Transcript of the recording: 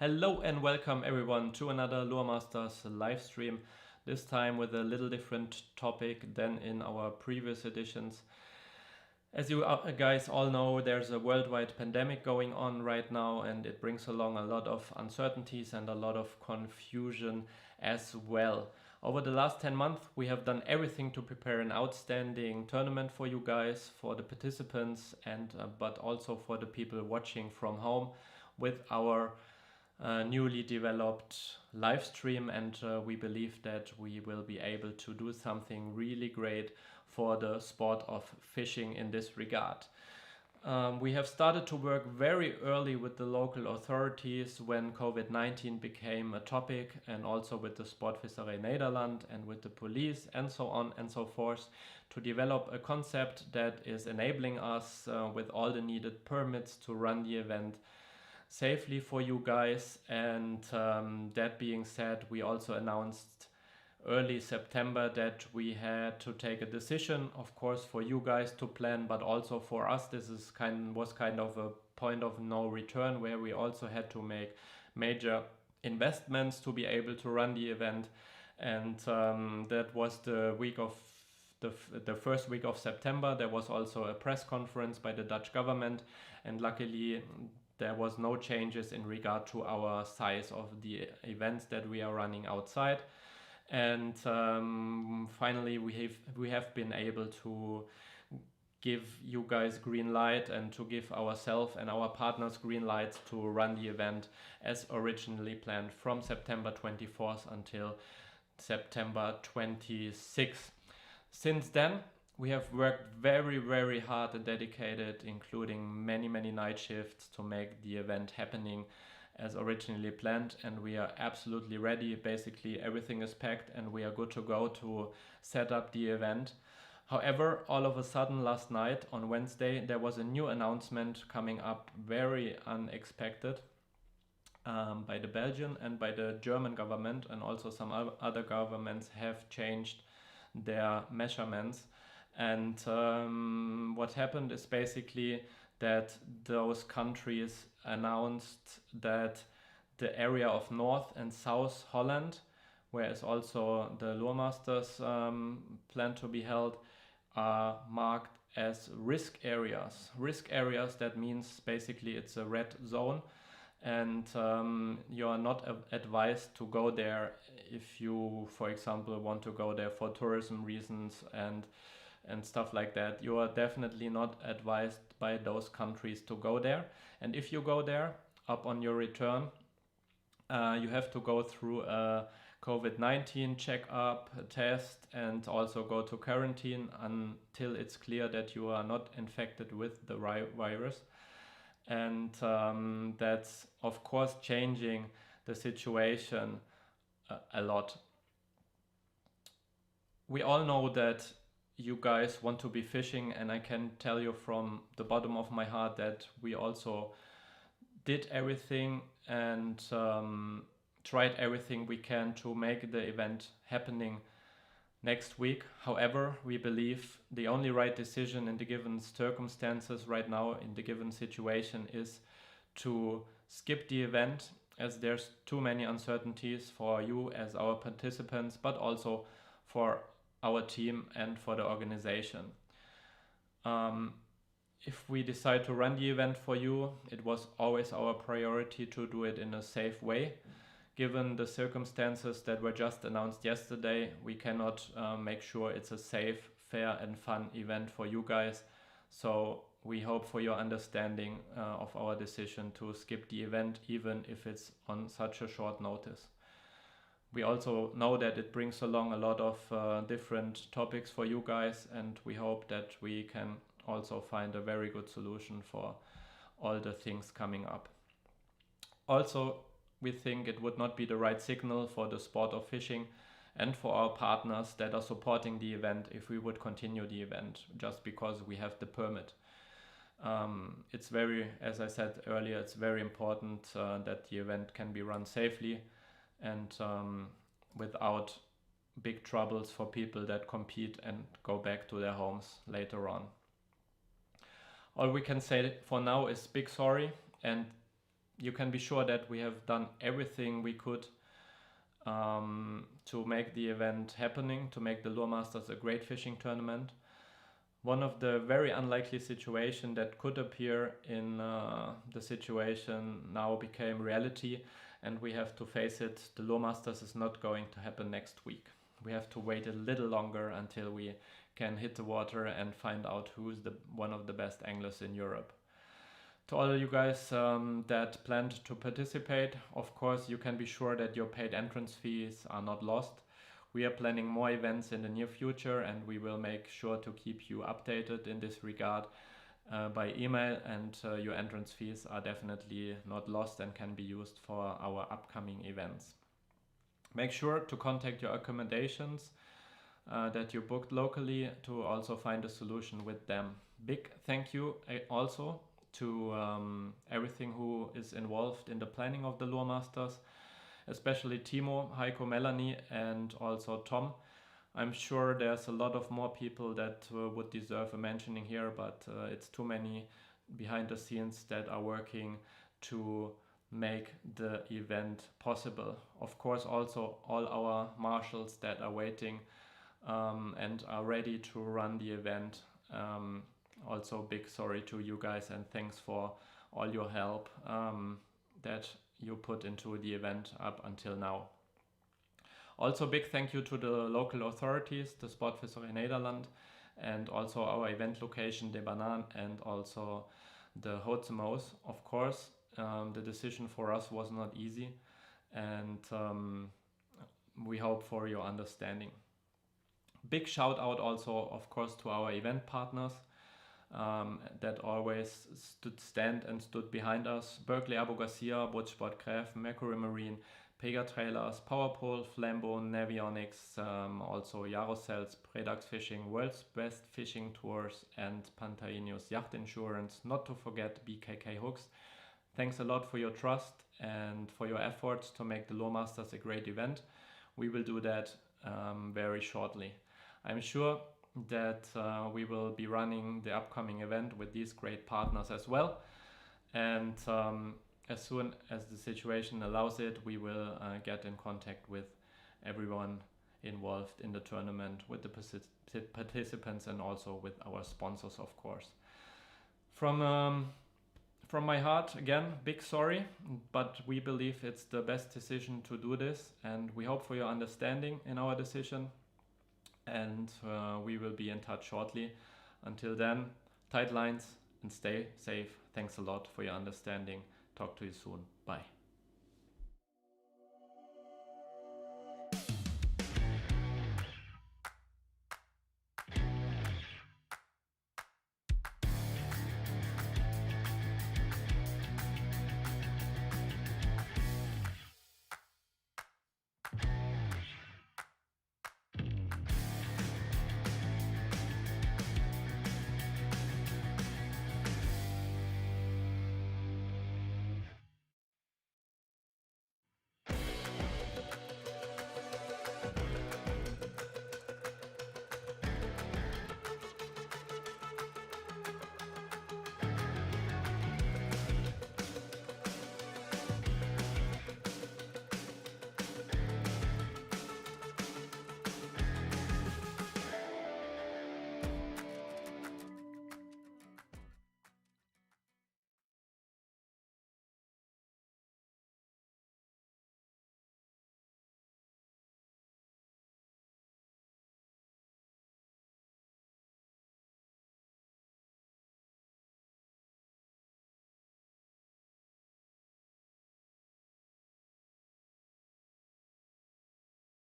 Hello and welcome everyone to another Luremasters live stream, this time with a little different topic than in our previous editions. As you guys all know, there's a worldwide pandemic going on right now, and it brings along a lot of uncertainties and a lot of confusion as well. Over the last 10 months, we have done everything to prepare an outstanding tournament for you guys, for the participants, and but also for the people watching from home with our newly developed live stream, and we believe that we will be able to do something really great for the sport of fishing in this regard. We have started to work very early with the local authorities when COVID-19 became a topic, and also with the Sportvisserij Nederland and with the police and so on and so forth, to develop a concept that is enabling us with all the needed permits to run the event safely for you guys. And that being said, we also announced early September that we had to take a decision, of course, for you guys to plan, but also for us. This was kind of a point of no return, where we also had to make major investments to be able to run the event. And that was the week of the first week of September. There was also a press conference by the Dutch government, and luckily there was no changes in regard to our size of the events that we are running outside. And finally we have been able to give you guys green light, and to give ourselves and our partners green lights to run the event as originally planned, from September 24th until September 26th. Since then, we have worked very hard and dedicated, including many night shifts, to make the event happening as originally planned, and we are absolutely ready. Basically everything is packed and we are good to go to set up the event. However, all of a sudden last night on Wednesday, there was a new announcement coming up, very unexpected, by the Belgian and by the German government, and also some other governments have changed their measurements. And what happened is basically that those countries announced that the area of North and South Holland, where is also the Luremasters planned to be held, are marked as risk areas. Risk areas, that means basically it's a red zone, and you are not advised to go there if you, for example, want to go there for tourism reasons and stuff like that. You are definitely not advised by those countries to go there. And if you go there, up on your return, you have to go through a COVID-19 checkup, a test, and also go to quarantine until it's clear that you are not infected with the virus. And that's of course changing the situation a lot. We all know that you guys want to be fishing, and I can tell you from the bottom of my heart that we also did everything and tried everything we can to make the event happening next week. However, we believe the only right decision in the given circumstances right now, in the given situation, is to skip the event, as there's too many uncertainties for you as our participants, but also for our team and for the organization. If we decide to run the event for you, it was always our priority to do it in a safe way. Given the circumstances that were just announced yesterday, we cannot make sure it's a safe, fair and fun event for you guys. So we hope for your understanding of our decision to skip the event, even if it's on such a short notice. We also know that it brings along a lot of different topics for you guys, and we hope that we can also find a very good solution for all the things coming up. Also, we think it would not be the right signal for the sport of fishing and for our partners that are supporting the event if we would continue the event just because we have the permit. It's very, as I said earlier, it's very important that the event can be run safely and without big troubles for people that compete and go back to their homes later on. All we can say for now is big sorry, and you can be sure that we have done everything we could to make the event happening, to make the Luremasters a great fishing tournament. One of the very unlikely situations that could appear in the situation now became reality, and we have to face it. The Luremasters is not going to happen next week. We have to wait a little longer until we can hit the water and find out who's one of the best anglers in Europe. To all you guys that planned to participate, of course, you can be sure that your paid entrance fees are not lost. We are planning more events in the near future, and we will make sure to keep you updated in this regard by email, and your entrance fees are definitely not lost and can be used for our upcoming events. Make sure to contact your accommodations that you booked locally to also find a solution with them. Big thank you also to everything who is involved in the planning of the Luremasters, especially Timo, Heiko, Melanie, and also Tom. I'm sure there's a lot of more people that would deserve a mentioning here, but it's too many behind the scenes that are working to make the event possible. Of course, also all our marshals that are waiting and are ready to run the event. Also big sorry to you guys, and thanks for all your help that you put into the event up until now. Also big thank you to the local authorities, the Sportvisserij Nederland, and also our event location, De Banaan, and also the HMOs. Of course, the decision for us was not easy, and we hope for your understanding. Big shout out also, of course, to our event partners that always stood behind us. Berkeley Abu Garcia, Bootsport Graf, Mercury Marine, Pega Trailers, Powerpole, Flambeau, Navionics, also Jarosells, Predax Fishing, World's Best Fishing Tours, and Pantaenius Yacht Insurance, not to forget BKK Hooks. Thanks a lot for your trust and for your efforts to make the Luremasters a great event. We will do that very shortly. I'm sure that we will be running the upcoming event with these great partners as well. And as soon as the situation allows it, we will get in contact with everyone involved in the tournament, with the participants, and also with our sponsors, of course. From my heart, again, big sorry, but we believe it's the best decision to do this, and we hope for your understanding in our decision, and we will be in touch shortly. Until then, tight lines and stay safe. Thanks a lot for your understanding. Talk to you soon. Bye.